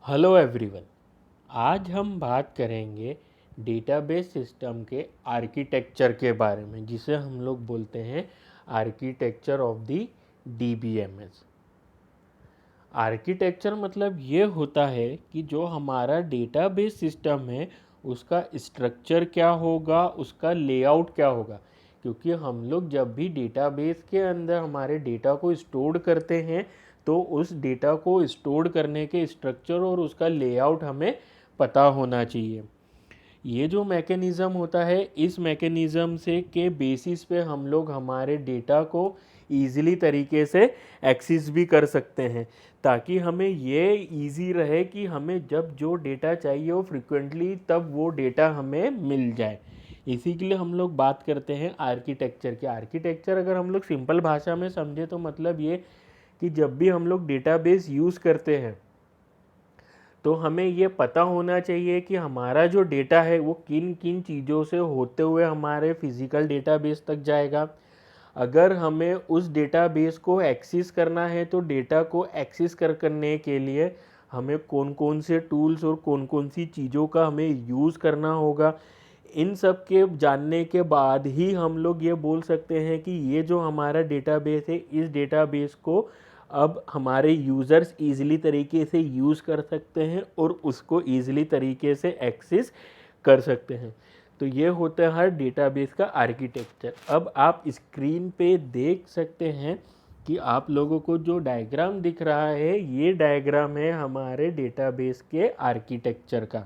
Hello everyone. आज हम बात करेंगे डेटाबेस सिस्टम के आर्किटेक्चर के बारे में, जिसे हम लोग बोलते हैं architecture of the DBMS. Architecture मतलब ये होता है कि जो हमारा डेटाबेस सिस्टम है उसका स्ट्रक्चर क्या होगा, उसका लेआउट क्या होगा। क्योंकि हम लोग जब भी डेटाबेस के अंदर हमारे डेटा को स्टोर करते हैं तो उस डेटा को स्टोर करने के स्ट्रक्चर और उसका लेआउट हमें पता होना चाहिए। ये जो मैकेनिज़्म होता है, इस मैकेनिज़्म से के बेसिस पे हम लोग हमारे डेटा को ईज़िली तरीके से एक्सेस भी कर सकते हैं, ताकि हमें ये इजी रहे कि हमें जब जो डेटा चाहिए वो फ्रिक्वेंटली तब वो डेटा हमें मिल जाए। इसी के लिए हम लोग बात करते हैं आर्किटेक्चर की। आर्किटेक्चर अगर हम लोग सिंपल भाषा में समझे तो मतलब ये कि जब भी हम लोग डेटाबेस यूज़ करते हैं तो हमें ये पता होना चाहिए कि हमारा जो डेटा है वो किन किन चीज़ों से होते हुए हमारे फिज़िकल डेटाबेस तक जाएगा। अगर हमें उस डेटाबेस को एक्सेस करना है तो डेटा को एक्सेस करने के लिए हमें कौन कौन से टूल्स और कौन कौन सी चीज़ों का हमें यूज़ करना होगा। इन सब के जानने के बाद ही हम लोग ये बोल सकते हैं कि ये जो हमारा डेटाबेस है, इस डेटाबेस को अब हमारे यूज़र्स ईज़िली तरीके से यूज़ कर सकते हैं और उसको ईज़िली तरीके से एक्सेस कर सकते हैं। तो ये होता है हर डेटाबेस का आर्किटेक्चर। अब आप स्क्रीन पे देख सकते हैं कि आप लोगों को जो डायग्राम दिख रहा है, ये डायग्राम है हमारे डेटाबेस के आर्किटेक्चर का,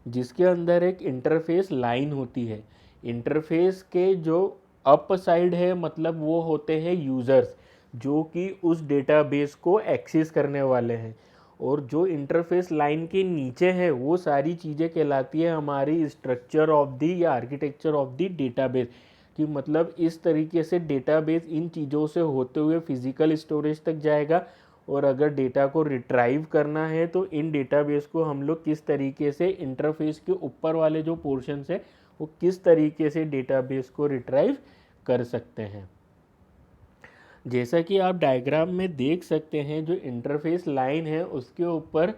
जिसके अंदर एक इंटरफेस लाइन होती है। इंटरफेस के जो अप साइड है मतलब वो होते हैं यूज़र्स, जो कि उस डेटाबेस को एक्सेस करने वाले हैं। और जो इंटरफेस लाइन के नीचे है वो सारी चीज़ें कहलाती है हमारी स्ट्रक्चर ऑफ दी या आर्किटेक्चर ऑफ दी डेटाबेस। कि मतलब इस तरीके से डेटाबेस इन चीज़ों से होते हुए फिज़िकल स्टोरेज तक जाएगा, और अगर डेटा को रिट्राइव करना है तो इन डेटाबेस को हम लोग किस तरीके से इंटरफेस के ऊपर वाले जो पोर्शंस है वो किस तरीके से डेटाबेस को रिट्राइव कर सकते हैं। जैसा कि आप डायग्राम में देख सकते हैं, जो इंटरफेस लाइन है उसके ऊपर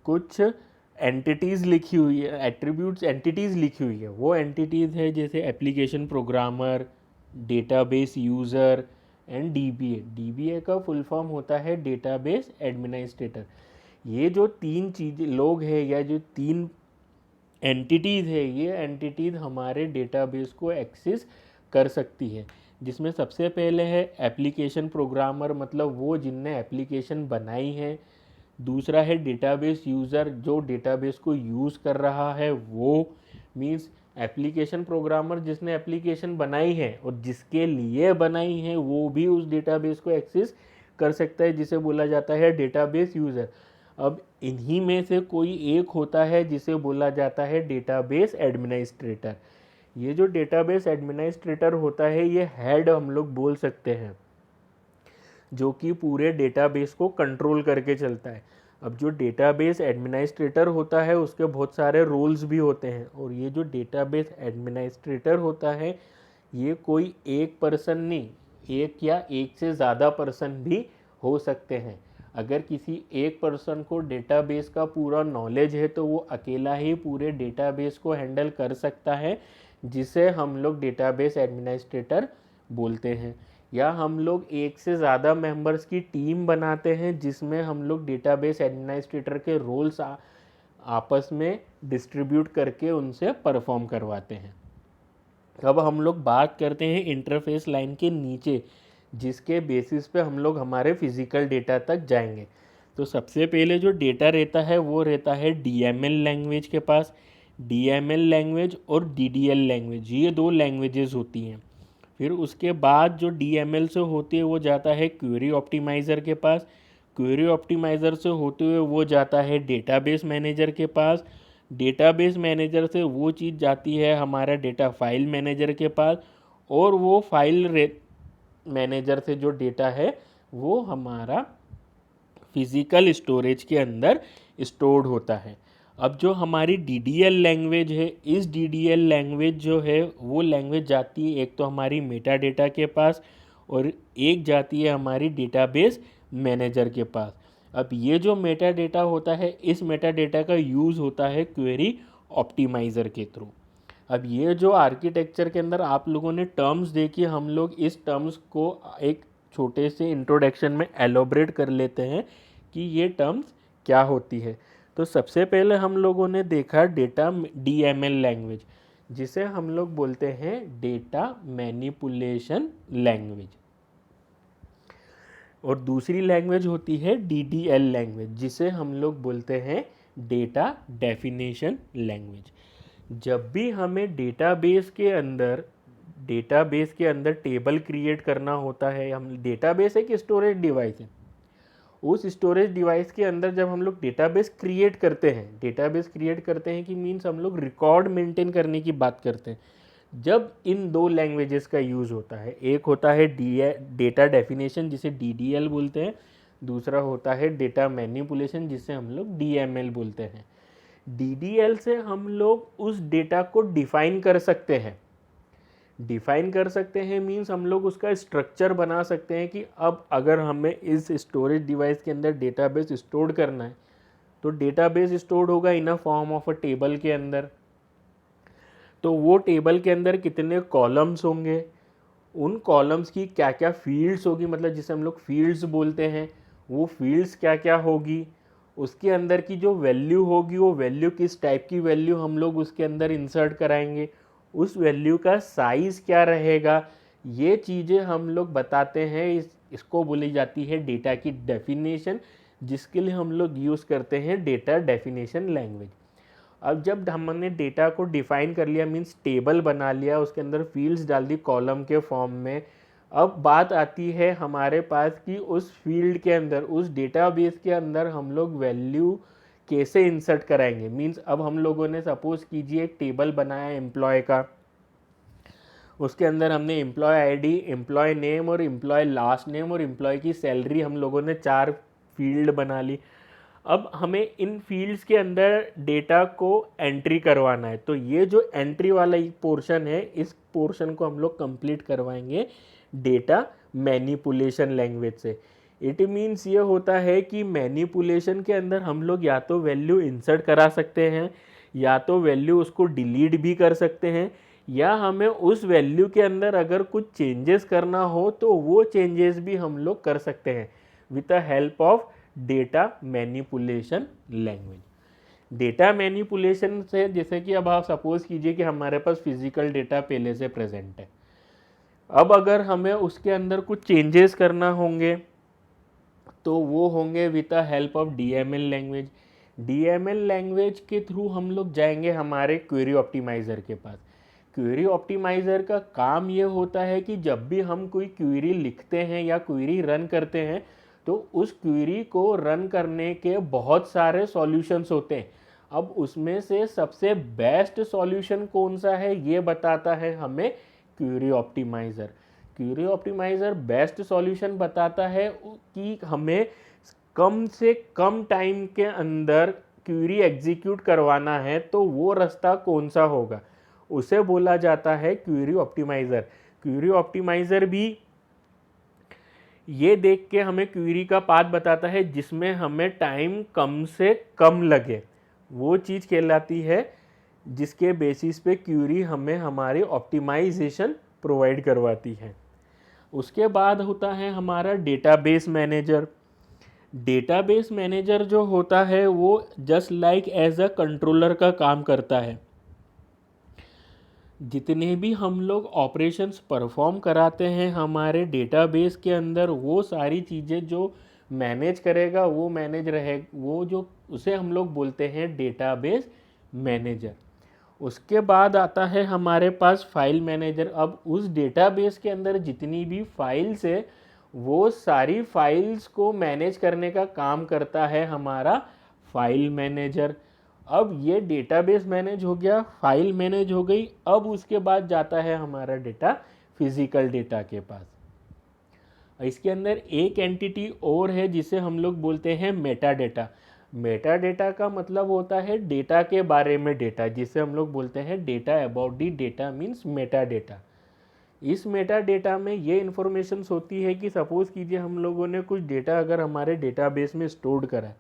कुछ एंटिटीज़ लिखी हुई है, एट्रीब्यूट्स एंटिटीज़ लिखी हुई है। वो एंटिटीज़ है जैसे application programmer, database user and dBA. DBA का फुल फॉर्म होता है डेटाबेस एडमिनिस्ट्रेटर। ये जो तीन चीज़ लोग हैं या जो तीन एंटिटीज़ है, ये एंटिटीज़ हमारे डेटाबेस को एक्सेस कर सकती है। जिसमें सबसे पहले है एप्लीकेशन प्रोग्रामर, मतलब वो जिनने एप्लीकेशन बनाई है। दूसरा है डेटाबेस यूज़र, जो डेटाबेस को यूज़ कर रहा है वो, मीन्स एप्लीकेशन प्रोग्रामर जिसने एप्लीकेशन बनाई है और जिसके लिए बनाई है वो भी उस डेटाबेस को एक्सेस कर सकता है, जिसे बोला जाता है डेटाबेस यूज़र। अब इन्हीं में से कोई एक होता है जिसे बोला जाता है डेटाबेस एडमिनिस्ट्रेटर। ये जो डेटाबेस एडमिनिस्ट्रेटर होता है ये हेड हम लोग बोल सकते हैं, जो कि पूरे डेटाबेस को कंट्रोल करके चलता है। अब जो डेटाबेस एडमिनिस्ट्रेटर होता है उसके बहुत सारे रोल्स भी होते हैं, और ये जो डेटाबेस एडमिनिस्ट्रेटर होता है ये कोई एक पर्सन नहीं, एक या एक से ज़्यादा पर्सन भी हो सकते हैं। अगर किसी एक पर्सन को डेटाबेस का पूरा नॉलेज है तो वो अकेला ही पूरे डेटाबेस को हैंडल कर सकता है, जिसे हम लोग डेटाबेस एडमिनिस्ट्रेटर बोलते हैं। या हम लोग एक से ज़्यादा मेंबर्स की टीम बनाते हैं जिसमें हम लोग डेटाबेस एडमिनिस्ट्रेटर के रोल्स आपस में डिस्ट्रीब्यूट करके उनसे परफॉर्म करवाते हैं। अब हम लोग बात करते हैं इंटरफेस लाइन के नीचे, जिसके बेसिस पे हम लोग हमारे फिज़िकल डेटा तक जाएंगे। तो सबसे पहले जो डेटा रहता है वो रहता है डीएमएल लैंग्वेज के पास। डीएमएल लैंग्वेज और डीडीएल लैंग्वेज, ये दो लैंग्वेजेस होती हैं। फिर उसके बाद जो डीएमएल से होती है वो जाता है क्वेरी ऑप्टिमाइज़र के पास। क्वेरी ऑप्टिमाइज़र से होते हुए वो जाता है डेटाबेस मैनेजर के पास। डेटाबेस मैनेजर से वो चीज़ जाती है हमारा डेटा फाइल मैनेजर के पास, और वो फाइल मैनेजर से जो डेटा है वो हमारा फिज़िकल स्टोरेज के अंदर स्टोर्ड होता है। अब जो हमारी डीडीएल लैंग्वेज है, इस डीडीएल लैंग्वेज जो है वो लैंग्वेज जाती है एक तो हमारी मेटा डेटा के पास, और एक जाती है हमारी डेटाबेस मैनेजर के पास। अब ये जो मेटा डेटा होता है, इस मेटा डेटा का यूज़ होता है क्वेरी ऑप्टिमाइज़र के थ्रू। अब ये जो आर्किटेक्चर के अंदर आप लोगों ने टर्म्स देखी, हम लोग इस टर्म्स को एक छोटे से इंट्रोडक्शन में एलोबरेट कर लेते हैं कि ये टर्म्स क्या होती है। तो सबसे पहले हम लोगों ने देखा डेटा DML लैंग्वेज, जिसे हम लोग बोलते हैं डेटा मैनिपुलेशन लैंग्वेज, और दूसरी लैंग्वेज होती है DDL लैंग्वेज, जिसे हम लोग बोलते हैं डेटा डेफिनेशन लैंग्वेज। जब भी हमें डेटाबेस के अंदर टेबल क्रिएट करना होता है, हम डेटाबेस एक स्टोरेज डिवाइस है, उस स्टोरेज डिवाइस के अंदर जब हम लोग डेटाबेस क्रिएट करते हैं कि मीन्स हम लोग रिकॉर्ड मेंटेन करने की बात करते हैं। जब इन दो लैंग्वेजेस का यूज़ होता है, एक होता है डेटा डेफिनेशन जिसे DDL बोलते हैं, दूसरा होता है डेटा मैनिपुलेशन जिसे हम लोग DML बोलते हैं। DDL से हम लोग उस डेटा को डिफाइन कर सकते हैं मीन्स हम लोग उसका स्ट्रक्चर बना सकते हैं कि अब अगर हमें इस स्टोरेज डिवाइस के अंदर डेटाबेस स्टोर करना है तो डेटाबेस स्टोर्ड होगा in a form of a table के अंदर। तो वो टेबल के अंदर कितने कॉलम्स होंगे, उन कॉलम्स की क्या क्या फील्ड्स होगी, मतलब जिसे हम लोग फील्ड्स बोलते हैं, वो फील्ड्स क्या क्या होगी, उसके अंदर की जो वैल्यू होगी वो वैल्यू किस टाइप की वैल्यू हम लोग उसके अंदर इंसर्ट कराएंगे, उस वैल्यू का साइज़ क्या रहेगा, ये चीज़ें हम लोग बताते हैं। इसको बोली जाती है डेटा की डेफिनेशन, जिसके लिए हम लोग यूज़ करते हैं डेटा डेफिनेशन लैंग्वेज। अब जब हमने डेटा को डिफाइन कर लिया मीन्स टेबल बना लिया, उसके अंदर फील्ड्स डाल दी कॉलम के फॉर्म में, अब बात आती है हमारे पास कि उस फील्ड के अंदर, उस डेटाबेस के अंदर हम लोग वैल्यू कैसे इंसर्ट कराएंगे। मीन्स अब हम लोगों ने सपोज कीजिए एक टेबल बनाया एम्प्लॉय का, उसके अंदर हमने एम्प्लॉय आईडी, एम्प्लॉय नेम और एम्प्लॉय लास्ट नेम और एम्प्लॉय की सैलरी, हम लोगों ने 4 फील्ड बना ली। अब हमें इन फील्ड्स के अंदर डेटा को एंट्री करवाना है, तो ये जो एंट्री वाला पोर्शन है, इस पोर्शन को हम लोग कंप्लीट करवाएंगे डेटा मैनिपुलेशन लैंग्वेज से। इट मीन्स ये होता है कि मैनिपुलेशन के अंदर हम लोग या तो वैल्यू इंसर्ट करा सकते हैं, या तो वैल्यू उसको डिलीट भी कर सकते हैं, या हमें उस वैल्यू के अंदर अगर कुछ चेंजेस करना हो तो वो चेंजेस भी हम लोग कर सकते हैं with the help of data manipulation language. Data manipulation से, जैसे कि अब आप सपोज कीजिए कि हमारे पास फिजिकल डेटा पहले से प्रेजेंट है, अब अगर हमें उसके अंदर कुछ चेंजेस करना होंगे तो वो होंगे with the help of DML language. DML language के थ्रू हम लोग जाएंगे हमारे क्वेरी ऑप्टिमाइज़र के पास। क्वेरी ऑप्टिमाइज़र का काम ये होता है कि जब भी हम कोई क्वेरी लिखते हैं या क्वेरी रन करते हैं तो उस क्वेरी को रन करने के बहुत सारे सॉल्यूशंस होते हैं। अब उसमें से सबसे बेस्ट सॉल्यूशन कौन सा है ये बताता है हमें query optimiser. Query optimiser best solution बताता है कि हमें कम से कम टाइम के अंदर क्वेरी एग्जीक्यूट करवाना है तो वो रास्ता कौन सा होगा, उसे बोला जाता है क्वेरी ऑप्टिमाइज़र। क्वेरी ऑप्टिमाइज़र भी ये देख के हमें क्वेरी का पाथ बताता है जिसमें हमें टाइम कम से कम लगे, वो चीज़ कहलाती है जिसके बेसिस पे क्वेरी हमें हमारी ऑप्टिमाइजेशन प्रोवाइड करवाती है। उसके बाद होता है हमारा डेटाबेस मैनेजर। डेटाबेस मैनेजर जो होता है वो just like as a controller का काम करता है। जितने भी हम लोग ऑपरेशंस परफॉर्म कराते हैं हमारे डेटाबेस के अंदर, वो सारी चीज़ें जो मैनेज करेगा वो मैनेज रहे, वो जो उसे हम लोग बोलते हैं डेटाबेस मैनेजर। उसके बाद आता है हमारे पास फाइल मैनेजर। अब उस डेटाबेस के अंदर जितनी भी फाइल्स है वो सारी फाइल्स को मैनेज करने का काम करता है हमारा फाइल मैनेजर। अब ये डेटाबेस मैनेज हो गया, फाइल मैनेज हो गई, अब उसके बाद जाता है हमारा डेटा फिजिकल डेटा के पास। इसके अंदर एक एंटिटी और है जिसे हम लोग बोलते हैं मेटा डेटा। मेटा डेटा का मतलब होता है डेटा के बारे में डेटा, जिसे हम लोग बोलते हैं data about the data means Meta data. इस मेटा डेटा में ये इन्फॉर्मेशंस होती है कि सपोज़ कीजिए हम लोगों ने कुछ डेटा अगर हमारे डेटाबेस में स्टोर्ड करा है,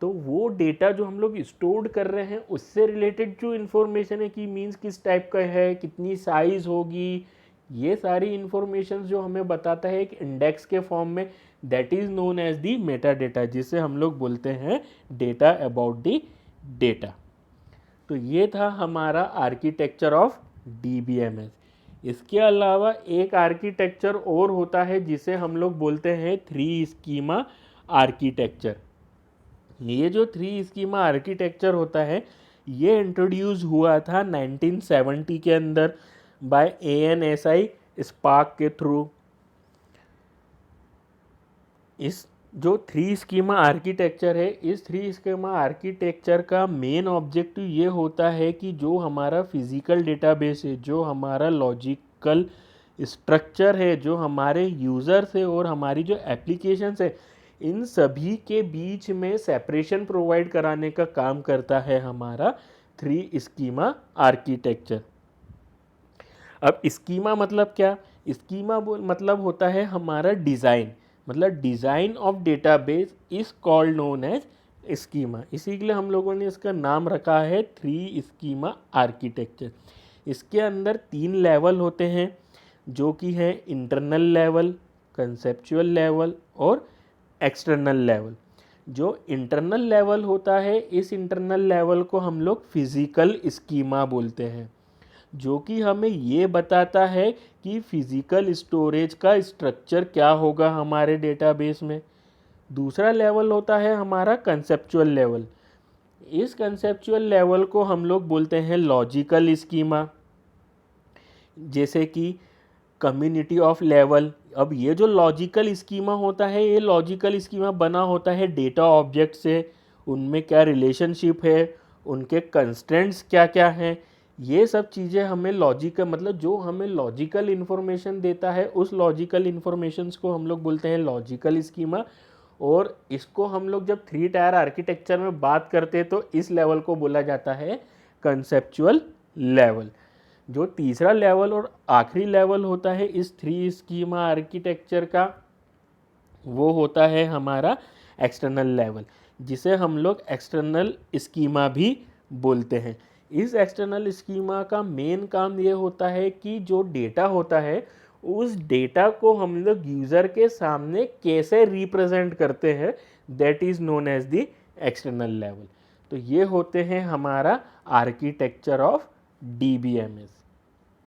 तो वो डेटा जो हम लोग स्टोर्ड कर रहे हैं उससे रिलेटेड जो इन्फॉर्मेशन है कि मीन्स किस टाइप का है, कितनी साइज़ होगी, ये सारी इन्फॉर्मेशन जो हमें बताता है एक इंडेक्स के फॉर्म में, that is known as the meta data, जिसे हम लोग बोलते हैं डेटा अबाउट दी डेटा। तो ये था हमारा आर्किटेक्चर ऑफ DBMS। इसके अलावा एक आर्किटेक्चर और होता है जिसे हम लोग बोलते हैं 3 स्कीमा आर्किटेक्चर। ये जो 3 स्कीमा आर्किटेक्चर होता है ये इंट्रोड्यूस हुआ था 1970 के अंदर बाय ANSI स्पार्क के थ्रू। इस जो 3 स्कीमा आर्किटेक्चर है, इस 3 स्कीमा आर्किटेक्चर का मेन ऑब्जेक्टिव ये होता है कि जो हमारा फिजिकल डेटाबेस है, जो हमारा लॉजिकल स्ट्रक्चर है, जो हमारे यूज़र्स है और हमारी जो एप्लीकेशंस है, इन सभी के बीच में सेपरेशन प्रोवाइड कराने का काम करता है हमारा 3 स्कीमा आर्किटेक्चर। अब स्कीमा मतलब क्या? स्कीमा मतलब होता है हमारा डिज़ाइन, मतलब design of database is called known as schema. इसी के लिए हम लोगों ने इसका नाम रखा है 3 स्कीमा आर्किटेक्चर। इसके अंदर 3 लेवल होते हैं जो कि है इंटरनल लेवल, कंसेप्चुअल लेवल और एक्सटर्नल लेवल। जो इंटरनल लेवल होता है, इस इंटरनल लेवल को हम लोग फिजिकल स्कीमा बोलते हैं, जो कि हमें ये बताता है कि फिजिकल स्टोरेज का स्ट्रक्चर क्या होगा हमारे डेटाबेस में। दूसरा लेवल होता है हमारा कंसेप्चुअल लेवल। इस कंसेप्चुअल लेवल को हम लोग बोलते हैं लॉजिकल स्कीमा, जैसे कि कम्युनिटी ऑफ लेवल। अब ये जो लॉजिकल स्कीमा होता है, ये लॉजिकल स्कीमा बना होता है डेटा ऑब्जेक्ट से, उनमें क्या रिलेशनशिप है, उनके कंस्ट्रेंट्स क्या क्या हैं, ये सब चीज़ें हमें लॉजिकल, मतलब जो हमें लॉजिकल इन्फॉर्मेशन देता है, उस लॉजिकल इन्फॉर्मेशंस को हम लोग बोलते हैं लॉजिकल स्कीमा। और इसको हम लोग जब 3 टायर आर्किटेक्चर में बात करते हैं तो इस लेवल को बोला जाता है कंसेप्चुअल लेवल। जो तीसरा लेवल और आखिरी लेवल होता है इस 3 स्कीमा आर्किटेक्चर का, वो होता है हमारा एक्सटर्नल लेवल, जिसे हम लोग एक्सटर्नल स्कीमा भी बोलते हैं। इस एक्सटर्नल स्कीमा का मेन काम ये होता है कि जो डेटा होता है उस डेटा को हम लोग यूज़र के सामने कैसे रिप्रेजेंट करते हैं, that is known as the external level. तो ये होते हैं हमारा आर्किटेक्चर ऑफ DBMS।